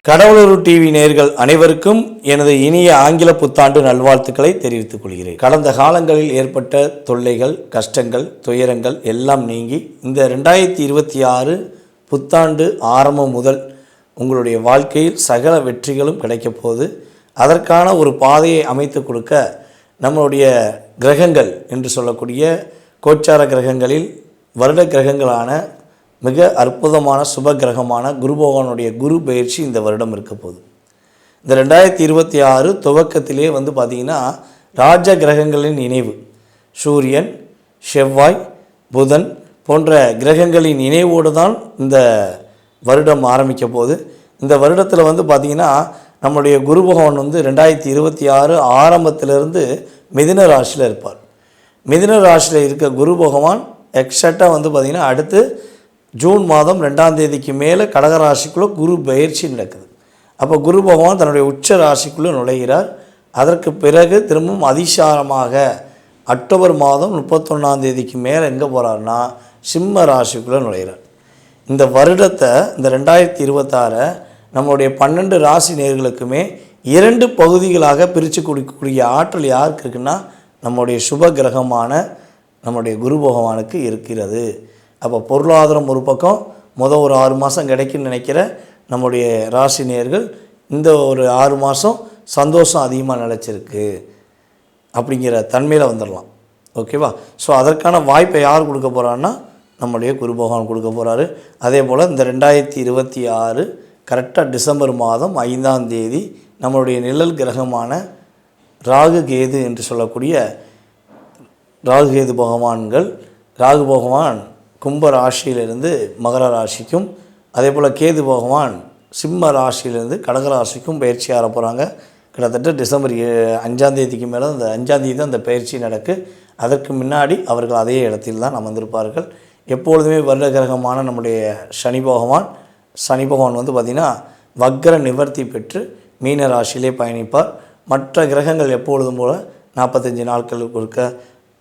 கடவுளூர் TV நேயர்கள் அனைவருக்கும் எனது இனிய ஆங்கில புத்தாண்டு நல்வாழ்த்துக்களை தெரிவித்துக் கொள்கிறேன். கடந்த காலங்களில் ஏற்பட்ட தொல்லைகள், கஷ்டங்கள், துயரங்கள் எல்லாம் நீங்கி இந்த 2026 புத்தாண்டு ஆரம்பம் முதல் உங்களுடைய வாழ்க்கையில் சகல வெற்றிகளும் கிடைக்கப் போகுது. அதற்கான ஒரு பாதையை அமைத்து கொடுக்க நம்மளுடைய கிரகங்கள் என்று சொல்லக்கூடிய கோச்சார கிரகங்களில் வருட கிரகங்களான மிக அற்புதமான சுப கிரகமான குரு பகவானுடைய குரு பயிற்சி இந்த வருடம் இருக்க போகுது. இந்த 2026 துவக்கத்திலே பார்த்திங்கன்னா ராஜ கிரகங்களின் இணைவு, சூரியன், செவ்வாய், புதன் போன்ற கிரகங்களின் இணைவோடு தான் இந்த வருடம் ஆரம்பிக்க போகுது. இந்த வருடத்தில் பார்த்திங்கன்னா நம்முடைய குரு பகவான் 2026 ஆரம்பத்திலிருந்து மிதுன ராசியில் இருப்பார். மிதுன ராசியில் இருக்க குரு பகவான் எக்ஸாக்டாக பார்த்திங்கன்னா அடுத்து ஜூன் மாதம் 2ஆம் தேதிக்கு மேலே கடகராசிக்குள்ளே குரு பயிற்சி நடக்குது. அப்போ குரு பகவான் தன்னுடைய உச்ச ராசிக்குள்ளே நுழைகிறார். அதற்கு பிறகு திரும்பவும் அதிசாரமாக அக்டோபர் மாதம் 31ஆம் தேதிக்கு மேலே எங்கே போகிறார்னா சிம்ம ராசிக்குள்ளே நுழைகிறார். இந்த வருடத்தை இந்த 2026 நம்மளுடைய 12 ராசி நேயர்களுக்குமே 2 பகுதிகளாக பிரித்து கொடுக்கக்கூடிய ஆற்றல் யாருக்கு இருக்குன்னா நம்முடைய சுப கிரகமான நம்முடைய குரு பகவானுக்கு இருக்கிறது. அப்போ பொருளாதாரம் ஒரு பக்கம் ஒரு 6 மாதம் கிடைக்குன்னு நினைக்கிற நம்முடைய ராசி நேயர்கள் இந்த ஒரு 6 மாதம் சந்தோஷம் அதிகமாக நிலச்சிருக்கு அப்படிங்கிற தன்மையில் வந்துடலாம். ஓகேவா? ஸோ அதற்கான வாய்ப்பை யார் கொடுக்க போகிறான்னா நம்முடைய குரு பகவான் கொடுக்க போகிறாரு. அதே போல் இந்த 2026 கரெக்டாக டிசம்பர் மாதம் 5ஆம் தேதி நம்மளுடைய நிழல் கிரகமான ராகு கேது என்று சொல்லக்கூடிய ராகு கேது பகவான்கள், ராகு பகவான் கும்ப ராசியிலிருந்து மகர ராசிக்கும், அதே போல் கேது பகவான் சிம்ம ராசியிலிருந்து கடக ராசிக்கும் பயிற்சி ஆர போகிறாங்க. கிட்டத்தட்ட டிசம்பர் 5ஆம் தேதிக்கு மேலே அந்த 5ஆம் தேதி தான் அந்த பயிற்சி நடக்கு. அதற்கு முன்னாடி அவர்கள் அதே இடத்தில் தான் அமர்ந்திருப்பார்கள். எப்பொழுதுமே வருட கிரகமான நம்முடைய சனி பகவான் பார்த்திங்கன்னா வக்ர நிவர்த்தி பெற்று மீன ராசியிலே பயணிப்பார். மற்ற கிரகங்கள் எப்பொழுதும் போல் 45 நாட்களுக்கு ஒருக்க,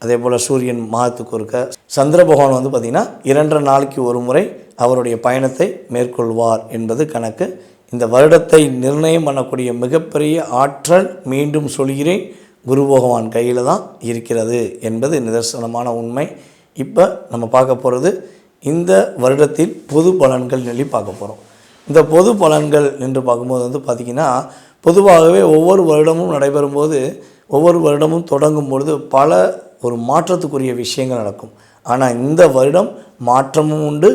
அதே போல் சூரியன் மாதத்துக்கு ஒருக்க, சந்திர பகவான் பார்த்திங்கன்னா 2.5 நாளைக்கு ஒரு முறை அவருடைய பயணத்தை மேற்கொள்வார் என்பது கணக்கு. இந்த வருடத்தை நிர்ணயம் பண்ணக்கூடிய மிகப்பெரிய ஆற்றல், மீண்டும் சொல்கிறேன், குரு பகவான் கையில் தான் இருக்கிறது என்பது நிதர்சனமான உண்மை. இப்போ நம்ம பார்க்க போகிறது இந்த வருடத்தில் பொது பலன்கள் சொல்லி பார்க்க போகிறோம். இந்த பொது பலன்கள் என்று பார்க்கும்போது பார்த்திங்கன்னா பொதுவாகவே ஒவ்வொரு வருடமும் நடைபெறும்போது, ஒவ்வொரு வருடமும் தொடங்கும் பொழுது பல ஒரு மாற்றத்துக்குரிய விஷயங்கள் நடக்கும். ஆனால் இந்த வருடம் மாற்றமும் உண்டு,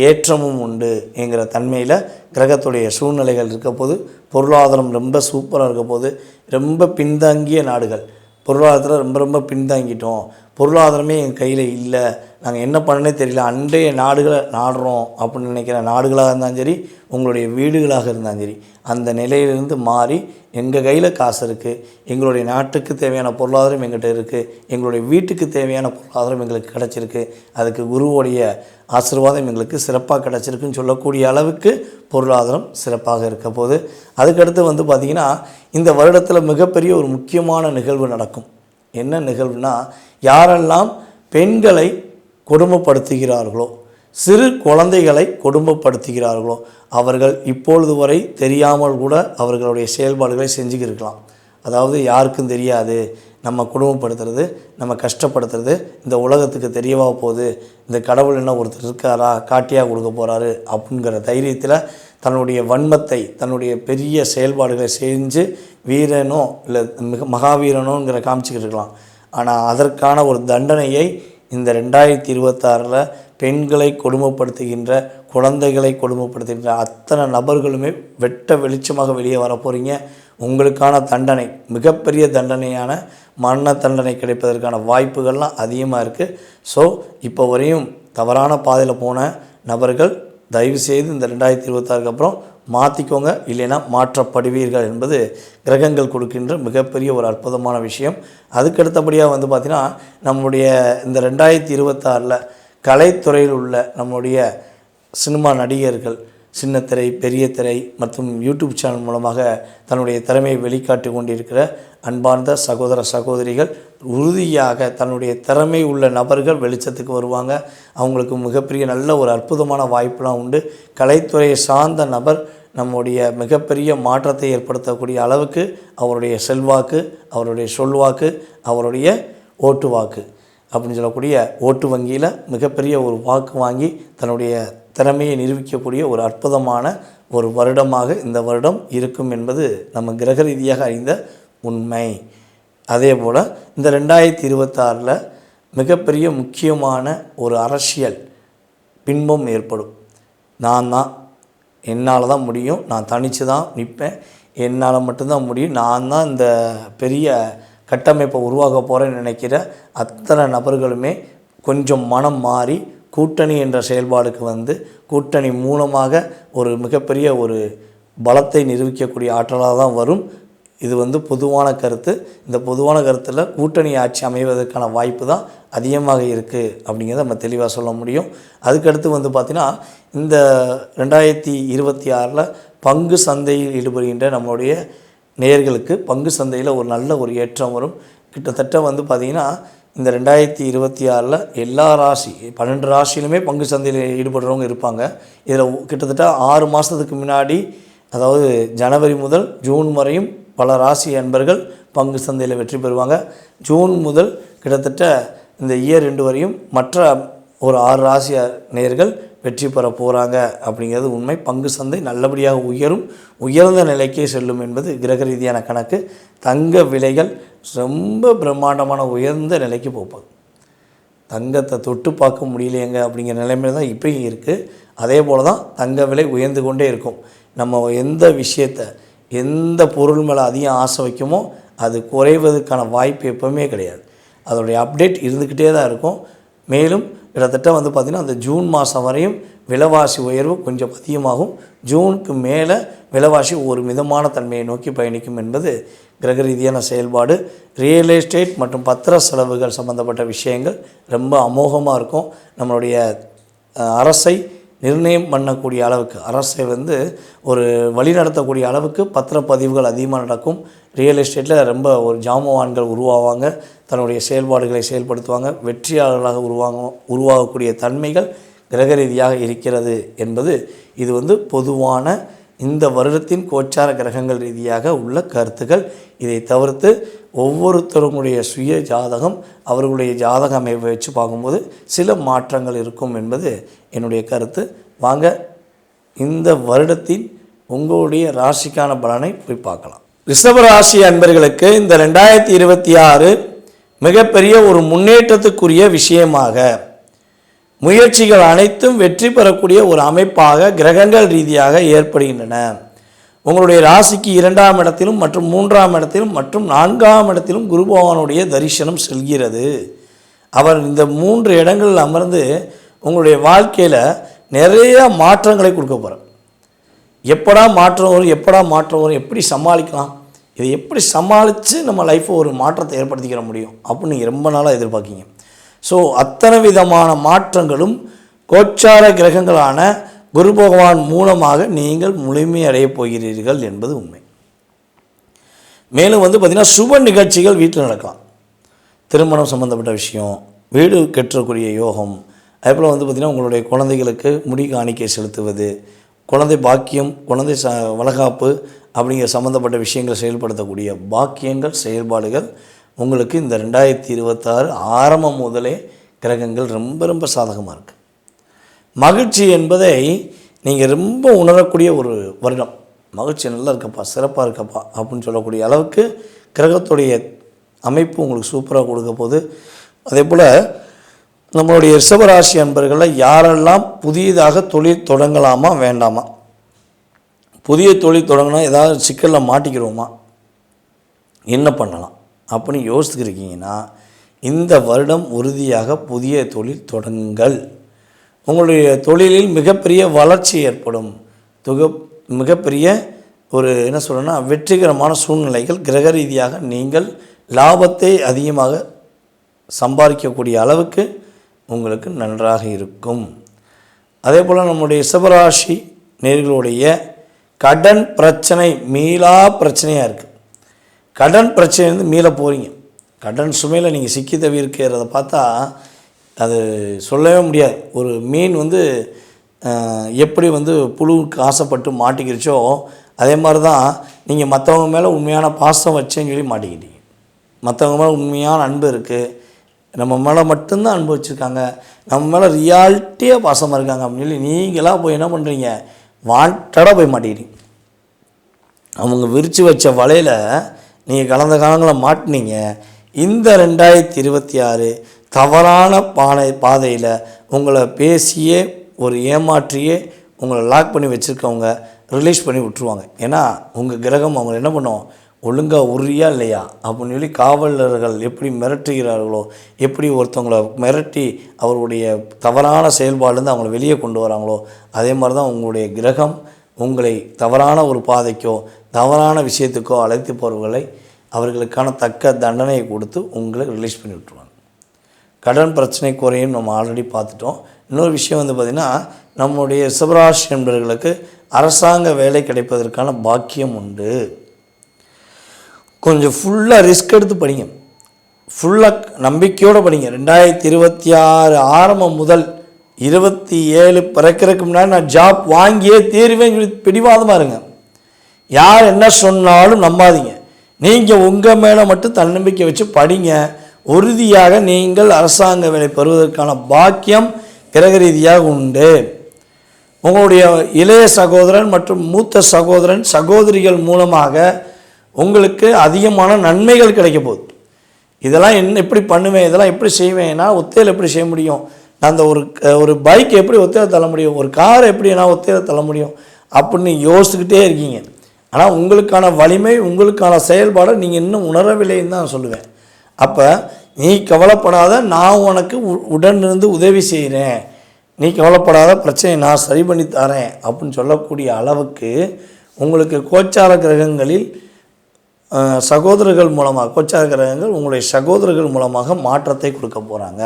ஏற்றமும் உண்டு என்கிற தன்மையில் கிரகத்துடைய சூழ்நிலைகள் இருக்க போது, பொருளாதாரம் ரொம்ப சூப்பராக இருக்க போது, ரொம்ப பின்தங்கிய நாடுகள் பொருளாதாரத்தில் ரொம்ப பின்தங்கிட்டோம், பொருளாதாரமே என் கையில் இல்லை, நாங்கள் என்ன பண்ணனே தெரியல, அன்றைய நாடுகளை நாடுறோம் அப்படின்னு நினைக்கிற நாடுகளாக இருந்தாலும் சரி, உங்களுடைய வீடுகளாக இருந்தாலும் சரி, அந்த நிலையிலிருந்து மாறி எங்கள் கையில் காசு இருக்குது, எங்களுடைய நாட்டுக்கு தேவையான பொருளாதாரம் எங்கிட்ட இருக்குது, எங்களுடைய வீட்டுக்கு தேவையான பொருளாதாரம் எங்களுக்கு கிடச்சிருக்கு, அதுக்கு குருவோடைய ஆசீர்வாதம் எங்களுக்கு சிறப்பாக கிடச்சிருக்குன்னு சொல்லக்கூடிய அளவுக்கு பொருளாதாரம் சிறப்பாக இருக்க போது. அதுக்கடுத்து பார்த்திங்கன்னா இந்த வருடத்தில் மிகப்பெரிய ஒரு முக்கியமான நிகழ்வு நடக்கும். என்ன நிகழ்வுனா, யாரெல்லாம் பெண்களை கொடுமைப்படுத்துகிறார்களோ, சிறு குழந்தைகளை கொடுமைப்படுத்துகிறார்களோ, அவர்கள் இப்பொழுது வரை தெரியாமல் கூட அவர்களுடைய செயல்பாடுகளை செஞ்சுக்கிருக்கலாம். அதாவது யாருக்கும் தெரியாது, நம்ம குடும்பப்படுத்துறது, நம்ம கஷ்டப்படுத்துறது இந்த உலகத்துக்கு தெரியவா போகுது, இந்த கடவுள் என்ன ஒருத்தர் இருக்காரா, காட்டியாக கொடுக்க போகிறாரு அப்படிங்கிற தைரியத்தில் தன்னுடைய வன்மத்தை, தன்னுடைய பெரிய செயல்பாடுகளை செஞ்சு வீரனோ இல்லை மகாவீரனோங்கிற காமிச்சிக்கிட்டு இருக்கலாம். ஆனால் அதற்கான ஒரு தண்டனையை இந்த 2026 பெண்களை கொடுமைப்படுத்துகின்ற, குழந்தைகளை கொடுமைப்படுத்துகின்ற அத்தனை நபர்களுமே வெட்ட வெளிச்சமாக வெளியே வர போகிறீங்க. உங்களுக்கான தண்டனை, மிகப்பெரிய தண்டனையான மரண தண்டனை கிடைப்பதற்கான வாய்ப்புகள்லாம் அதிகமாக இருக்குது. ஸோ இப்போ வரையும் தவறான பாதையில் போன நபர்கள் தயவுசெய்து இந்த 2026 அப்புறம் மாற்றிக்கோங்க, இல்லைன்னா மாற்றப்படுவீர்கள் என்பது கிரகங்கள் கொடுக்கின்ற மிகப்பெரிய ஒரு அற்புதமான விஷயம். அதுக்கடுத்தபடியாக பார்த்திங்கன்னா நம்முடைய இந்த 2026 கலைத்துறையில் உள்ள நம்முடைய சினிமா நடிகர்கள், சின்னத்திரை, பெரிய திரை மற்றும் யூடியூப் சேனல் மூலமாக தன்னுடைய திறமையை வெளிக்காட்டி கொண்டிருக்கிற அன்பார்ந்த சகோதர சகோதரிகள், உறுதியாக தன்னுடைய திறமை உள்ள நபர்கள் வெளிச்சத்துக்கு வருவாங்க. அவங்களுக்கு மிகப்பெரிய நல்ல ஒரு அற்புதமான வாய்ப்புலாம் உண்டு. கலைத்துறையை சார்ந்த நபர் நம்முடைய மிகப்பெரிய மாற்றத்தை ஏற்படுத்தக்கூடிய அளவுக்கு அவருடைய செல்வாக்கு, அவருடைய சொல்வாக்கு, அவருடைய ஓட்டு வாக்கு அப்படின்னு சொல்லக்கூடிய ஓட்டு வங்கியில் மிகப்பெரிய ஒரு வாக்கு வாங்கி தன்னுடைய திறமையை நிரூபிக்கக்கூடிய ஒரு அற்புதமான ஒரு வருடமாக இந்த வருடம் இருக்கும் என்பது நம்ம கிரக ரீதியாக அறிந்த உண்மை. அதே போல் இந்த 2026 மிகப்பெரிய முக்கியமான ஒரு அரசியல் பின்பம் ஏற்படும். நான் தான், என்னால் தான் முடியும், நான் தனித்து தான் நிற்பேன், என்னால் மட்டும்தான் முடியும், நான் தான் இந்த பெரிய கட்டமைப்பை உருவாக்க போகிறேன்னு நினைக்கிற அத்தனை நபர்களுமே கொஞ்சம் மனம் மாறி கூட்டணி என்ற செயல்பாடுக்கு வந்து கூட்டணி மூலமாக ஒரு மிகப்பெரிய ஒரு பலத்தை நிரூபிக்கக்கூடிய ஆற்றலாக தான் வரும். இது வந்து பொதுவான கருத்து. இந்த பொதுவான கருத்தில் கூட்டணி ஆட்சி அமைவதற்கான வாய்ப்பு தான் அதிகமாக இருக்குது அப்படிங்கிறத நம்ம தெளிவாக சொல்ல முடியும். அதுக்கடுத்து வந்து பார்த்திங்கன்னா இந்த 2026 பங்கு சந்தையில் ஈடுபடுகின்ற நம்மளுடைய நேயர்களுக்கு பங்கு சந்தையில் ஒரு நல்ல ஒரு ஏற்றம் வரும். கிட்டத்தட்ட வந்து பார்த்திங்கன்னா இந்த 2026 எல்லா ராசி 12 ராசியிலுமே பங்கு சந்தையில் ஈடுபடுறவங்க இருப்பாங்க. இதில் கிட்டத்தட்ட 6 மாதத்துக்கு முன்னாடி, அதாவது ஜனவரி முதல் ஜூன் வரையும் பல ராசி அன்பர்கள் பங்கு சந்தையில் வெற்றி பெறுவாங்க. ஜூன் முதல் கிட்டத்தட்ட இந்த இயர் 2 வரையும் மற்ற ஒரு 6 ராசி நேயர்கள் வெற்றி பெற போகிறாங்க அப்படிங்கிறது உண்மை. பங்கு சந்தை நல்லபடியாக உயர்ந்த நிலைக்கே செல்லும் என்பது கிரக ரீதியான கணக்கு. தங்க விலைகள் ரொம்ப பிரம்மாண்டமான உயர்ந்த நிலைக்கு போப்பாங்க. தங்கத்தை தொட்டு பார்க்க முடியலையங்க அப்படிங்கிற நிலைமையில் தான் இப்போயும் இருக்குது. அதே போல் தான் தங்க விலை உயர்ந்து கொண்டே இருக்கும். நம்ம எந்த விஷயத்தை எந்த பொருள் மேலே அதிகம் ஆசை வைக்குமோ அது குறைவதற்கான வாய்ப்பு எப்போவுமே கிடையாது. அதோடைய அப்டேட் இருந்துக்கிட்டே தான் இருக்கும். மேலும் கிட்டத்தட்ட வந்து பார்த்திங்கன்னா அந்த ஜூன் மாதம் வரையும் விலைவாசி உயர்வு கொஞ்சம் அதிகமாகும். ஜூனுக்கு மேலே விலைவாசி ஒரு மிதமான தன்மையை நோக்கி பயணிக்கும் என்பது கிரக ரீதியான செயல்பாடு. ரியல் எஸ்டேட் மற்றும் பத்திர செலவுகள் சம்மந்தப்பட்ட விஷயங்கள் ரொம்ப அமோகமாக இருக்கும். நம்மளுடைய அரசை நிர்ணயம் பண்ணக்கூடிய அளவுக்கு, அரசை வந்து ஒரு வழி நடத்தக்கூடிய அளவுக்கு பத்திரப்பதிவுகள் அதிகமாக நடக்கும். ரியல் எஸ்டேட்டில் ரொம்ப ஒரு ஜாமவான்கள் உருவாவாங்க, தன்னுடைய செயல்பாடுகளை செயல்படுத்துவாங்க, வெற்றியாளர்களாக உருவாகக்கூடிய தன்மைகள் கிரக ரீதியாக இருக்கிறது என்பது இது வந்து பொதுவான இந்த வருடத்தின் கோச்சார கிரகங்கள் ரீதியாக உள்ள கருத்துக்கள். இதை தவிர்த்து ஒவ்வொருத்தருடைய சுய ஜாதகம், அவர்களுடைய ஜாதக அமைப்பை வச்சு பார்க்கும்போது சில மாற்றங்கள் இருக்கும் என்பது என்னுடைய கருத்து. வாங்க இந்த வருடத்தின் உங்களுடைய ராசிக்கான பலனை போய் பார்க்கலாம். ரிஷபராசி அன்பர்களுக்கு இந்த 2026 மிகப்பெரிய ஒரு முன்னேற்றத்துக்குரிய விஷயமாக, முயற்சிகள் அனைத்தும் வெற்றி பெறக்கூடிய ஒரு அமைப்பாக கிரகங்கள் ரீதியாக ஏற்படுகின்றன. உங்களுடைய ராசிக்கு 2ஆம் இடத்திலும் மற்றும் 3ஆம் இடத்திலும் மற்றும் 4ஆம் இடத்திலும் குரு பகவானுடைய தரிசனம் செல்கிறது. அவர் இந்த 3 இடங்களில் அமர்ந்து உங்களுடைய வாழ்க்கையில் நிறைய மாற்றங்களை கொடுக்க போகிறார். எப்படா மாற்றம் வரும், எப்படி சமாளிக்கலாம், இதை எப்படி சமாளித்து நம்ம லைஃப்பை ஒரு மாற்றத்தை ஏற்படுத்திக்கிற முடியும் அப்படின்னு நீங்கள் ரொம்ப நாளாக எதிர்பார்க்கிங்க. ஸோ அத்தனை விதமான மாற்றங்களும் கோச்சார கிரகங்களான குரு பகவான் மூலமாக நீங்கள் முழுமையடையப் போகிறீர்கள் என்பது உண்மை. மேலும் வந்து பார்த்திங்கன்னா சுப நிகழ்ச்சிகள் வீட்டில் நடக்கலாம். திருமணம் சம்மந்தப்பட்ட விஷயம், வீடு கட்டக்கூடிய யோகம், அதேபோல் வந்து பார்த்திங்கன்னா உங்களுடைய குழந்தைகளுக்கு முடி காணிக்கை செலுத்துவது, குழந்தை பாக்கியம், குழந்தை வளகாப்பு அப்படிங்கிற சம்மந்தப்பட்ட விஷயங்களை செயல்படுத்தக்கூடிய பாக்கியங்கள் செயல்பாடுகள் உங்களுக்கு இந்த 2026 ஆரம்பம் முதலே கிரகங்கள் ரொம்ப சாதகமாக இருக்குது. மகிழ்ச்சி என்பதை நீங்கள் ரொம்ப உணரக்கூடிய ஒரு வருடம். மகிழ்ச்சி நல்லா இருக்கப்பா, சிறப்பாக இருக்கப்பா அப்படின்னு சொல்லக்கூடிய அளவுக்கு கிரகத்துடைய அமைப்பு உங்களுக்கு சூப்பராக கொடுக்க போகுது. அதே போல் நம்மளுடைய ரிஷபராசி அன்பர்களில் யாரெல்லாம் புதியதாக தொழில் தொடங்கலாமா வேண்டாமா, புதிய தொழில் தொடங்கினா ஏதாவது சிக்கலில் மாட்டிக்கிறோமா, என்ன பண்ணலாம் அப்படின்னு யோசிச்சுருக்கீங்கன்னா இந்த வருடம் உறுதியாக புதிய தொழில் தொடங்குங்கள். உங்களுடைய தொழிலில் மிகப்பெரிய வளர்ச்சி ஏற்படும். மிகப்பெரிய ஒரு என்ன சொல்கிறேன்னா வெற்றிகரமான சூழ்நிலைகள் கிரக ரீதியாக நீங்கள் லாபத்தை அதிகமாக சம்பாதிக்கக்கூடிய அளவுக்கு உங்களுக்கு நன்றாக இருக்கும். அதே போல் நம்முடைய ரிஷபராசி நேயர்களுடைய கடன் பிரச்சனை மீளா பிரச்சனையாக இருக்குது. கடன் பிரச்சனை மீள போகிறீங்க. கடன் சுமையில் நீங்கள் சிக்கி தவிர்க்கிறத பார்த்தா அது சொல்லவே முடியாது. ஒரு மீன் வந்து எப்படி வந்து புழுவுக்கு ஆசைப்பட்டு மாட்டிக்கிருச்சோ அதே மாதிரி தான் நீங்கள் மற்றவங்க மேலே உண்மையான பாசம் வச்சேன்னு சொல்லி மாட்டிக்கிட்டீங்க. மற்றவங்க மேலே உண்மையான அன்பு இருக்குது, நம்ம மேலே மட்டும்தான் அன்பு வச்சுருக்காங்க, நம்ம மேலே ரியாலிட்டியாக பாசமாக இருக்காங்க அப்படின்னு சொல்லி நீங்களாக போய் என்ன பண்ணுறீங்க, வாண்டடாக போய் மாட்டிக்கிட்டீங்க. அவங்க விரித்து வச்ச வலையில் நீங்கள் கடந்த காலங்களில் மாட்டினீங்க. இந்த 2026 தவறான பாதையில் உங்களை பேசியே ஒரு ஏமாற்றியே உங்களை லாக் பண்ணி வச்சுருக்கவங்க ரிலீஸ் பண்ணி விட்ருவாங்க. ஏன்னா உங்கள் கிரகம் அவங்களை என்ன பண்ணுவோம், ஒழுங்காக உறுதியா இல்லையா அப்படின்னு சொல்லி காவலர்கள் எப்படி மிரட்டுகிறார்களோ, எப்படி ஒருத்தவங்களை மிரட்டி அவருடைய தவறான செயல்பாடுலேருந்து அவங்கள வெளியே கொண்டு வராங்களோ, அதே மாதிரி தான் உங்களுடைய கிரகம் உங்களை தவறான ஒரு பாதைக்கோ தவறான விஷயத்துக்கோ அழைத்து போகிறவர்களை அவர்களுக்கான தக்க தண்டனையை கொடுத்து உங்களை ரிலீஸ் பண்ணி விட்டுருவாங்க. கடன் பிரச்சனை குறையும் நம்ம ஆல்ரெடி பார்த்துட்டோம். இன்னொரு விஷயம் வந்து பார்த்திங்கன்னா, நம்முடைய ரிஷபராசி என்பவர்களுக்கு அரசாங்க வேலை கிடைப்பதற்கான பாக்கியம் உண்டு. கொஞ்சம் ஃபுல்லாக ரிஸ்க் எடுத்து படிங்க, ஃபுல்லாக நம்பிக்கையோடு படிங்க. 2026 ஆரம்பம் முதல் 27 பிறக்கிறதுக்கு முன்னாடி நான் ஜாப் வாங்கியே தீருவேன்னு சொல்லி பிடிவாதமாக இருங்க. யார் என்ன சொன்னாலும் நம்பாதீங்க. நீங்கள் உங்கள் மேலே மட்டும் தன்னம்பிக்கை வச்சு படிங்க. உறுதியாக நீங்கள் அரசாங்க வேலை பெறுவதற்கான பாக்கியம் கிரக ரீதியாக உண்டு. உங்களுடைய இளைய சகோதரன் மற்றும் மூத்த சகோதரன் சகோதரிகள் மூலமாக உங்களுக்கு அதிகமான நன்மைகள் கிடைக்க போகுது. இதெல்லாம் எப்படி பண்ணுவேன், இதெல்லாம் எப்படி செய்வேன், நான் ஒத்தையில் எப்படி செய்ய முடியும், நான் அந்த ஒரு பைக் எப்படி ஒத்தையில் தள்ள முடியும், ஒரு காரை எப்படி நான் ஒத்தையில் தள்ள முடியும் அப்படின்னு யோசிச்சுக்கிட்டே இருக்கீங்க. ஆனால் உங்களுக்கான வலிமை உங்களுக்கான செயல்பாடை நீங்கள் இன்னும் உணரவில்லைன்னு தான் சொல்லுவேன். அப்போ நீ கவலைப்படாத, நான் உனக்கு உடனிருந்து உதவி செய்கிறேன், நீ கவலைப்படாத, பிரச்சனையை நான் சரி பண்ணி தரேன் அப்படின்னு சொல்லக்கூடிய அளவுக்கு உங்களுக்கு கோச்சார கிரகங்களில் சகோதரர்கள் மூலமாக, கோச்சார கிரகங்கள் உங்களுடைய சகோதரர்கள் மூலமாக மாற்றத்தை கொடுக்க போகிறாங்க,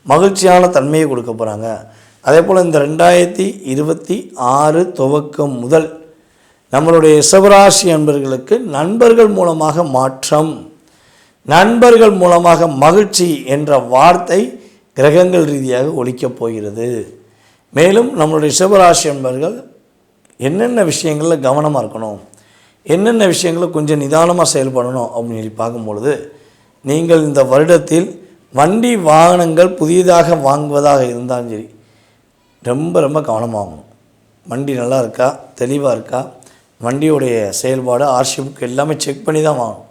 மகிழ்ச்சியான தன்மையை கொடுக்க போகிறாங்க. அதே போல் இந்த 2026 துவக்கம் முதல் நம்மளுடைய ரிஷபராசி அன்பர்களுக்கு நண்பர்கள் மூலமாக மாற்றம், நண்பர்கள் மூலமாக மகிழ்ச்சி என்ற வார்த்தை கிரகங்கள் ரீதியாக ஒலிக்கப் போகிறது. மேலும் நம்மளுடைய ரிஷபராசி அன்பர்கள் என்னென்ன விஷயங்களில் கவனமாக இருக்கணும், என்னென்ன விஷயங்களை கொஞ்சம் நிதானமாக செயல்படணும் அப்படின்னு சொல்லி பார்க்கும்பொழுது, நீங்கள் இந்த வருடத்தில் வண்டி வாகனங்கள் புதியதாக வாங்குவதாக இருந்தாலும் சரி ரொம்ப ரொம்ப கவனமாகணும். வண்டி நல்லா இருக்கா, தெளிவாக இருக்கா, வண்டியுடைய செயல்பாடு ஆர்சி புக் எல்லாமே செக் பண்ணி தான் வாங்கணும்.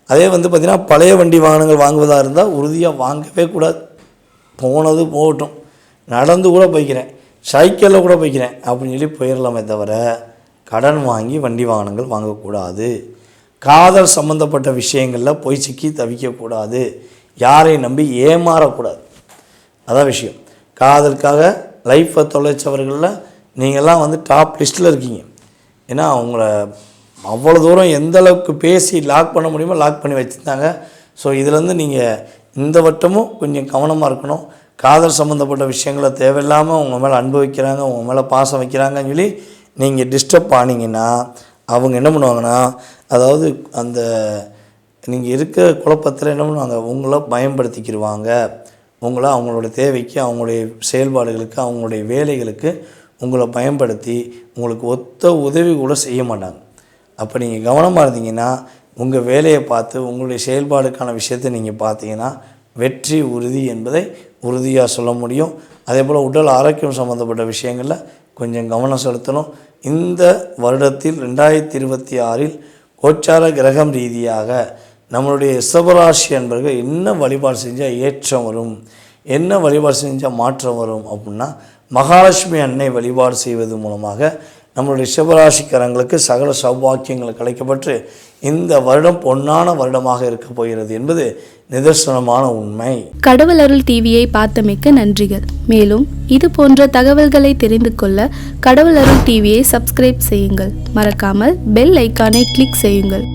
அதே வந்து பார்த்திங்கன்னா பழைய வண்டி வாகனங்கள் வாங்குவதாக இருந்தால் உறுதியாக வாங்கவே கூடாது. போனது போகட்டும், நடந்து கூட போய்க்கிறேன், சைக்கிளில் கூட போய்க்கிறேன் அப்படின்னு சொல்லி போயிடலாமே தவிர கடன் வாங்கி வண்டி வாகனங்கள் வாங்கக்கூடாது. காதல் சம்மந்தப்பட்ட விஷயங்களில் போய் சிக்கி தவிக்கக்கூடாது. யாரை நம்பி ஏமாறக்கூடாது. அதான் விஷயம். காதலுக்காக லைஃப்பை தொலைச்சவர்களில் நீங்கள்லாம் வந்து டாப் லிஸ்ட்டில் இருக்கீங்க. ஏன்னா அவங்கள அவ்வளோ தூரம் எந்த அளவுக்கு பேசி லாக் பண்ண முடியுமோ லாக் பண்ணி வச்சுருந்தாங்க. ஸோ இதுலேருந்து நீங்கள் இந்த வட்டமும் கொஞ்சம் கவனமாக இருக்கணும். காதல் சம்மந்தப்பட்ட விஷயங்களை தேவையில்லாமல் உங்கள் மேலே அன்பு வைக்கிறாங்க, உங்கள் மேலே பாசம் வைக்கிறாங்கன்னு சொல்லி நீங்கள் டிஸ்டர்ப் ஆனீங்கன்னா அவங்க என்ன பண்ணுவாங்கன்னா, அதாவது அந்த நீங்கள் இருக்கிற குழப்பத்தில் என்ன பண்ணுவாங்க, உங்களை பயன்படுத்திக்கிடுவாங்க. உங்களை அவங்களோட தேவைக்கு, அவங்களுடைய செயல்பாடுகளுக்கு, அவங்களுடைய வேலைகளுக்கு உங்களை பயன்படுத்தி உங்களுக்கு ஒத்த உதவி கூட செய்ய மாட்டாங்க. அப்போ நீங்கள் கவனமாக இருந்தீங்கன்னா உங்கள் வேலையை பார்த்து உங்களுடைய செயல்பாடுக்கான விஷயத்தை நீங்கள் பார்த்தீங்கன்னா வெற்றி உறுதி என்பதை உறுதியாக சொல்ல முடியும். அதே போல் உடல் ஆரோக்கியம் சம்மந்தப்பட்ட விஷயங்களில் கொஞ்சம் கவனம் செலுத்தணும். இந்த வருடத்தில் 2026 கோச்சார கிரகம் ரீதியாக நம்மளுடைய ரிஷபராசி என்பவர்கள் என்ன வழிபாடு செஞ்சால் ஏற்றம் வரும், என்ன வழிபாடு செஞ்சால் மாற்றம் வரும் அப்படின்னா, மகாலட்சுமி அன்னை வழிபாடு செய்வது மூலமாக நம்மளுடைய ரிஷபராசிக்காரங்களுக்கு சகல சௌபாக்கியங்கள் கிடைக்கப்பட்டு இந்த வருடம் பொன்னான வருடமாக இருக்க போகிறது என்பது நிதர்சனமான உண்மை. கடவுள் அருள் டிவியை பார்த்தமைக்கு நன்றிகள். மேலும் இது போன்ற தகவல்களை தெரிந்து கொள்ள கடவுள் அருள் டிவியை சப்ஸ்கிரைப் செய்யுங்கள். மறக்காமல் பெல் ஐக்கானை கிளிக் செய்யுங்கள்.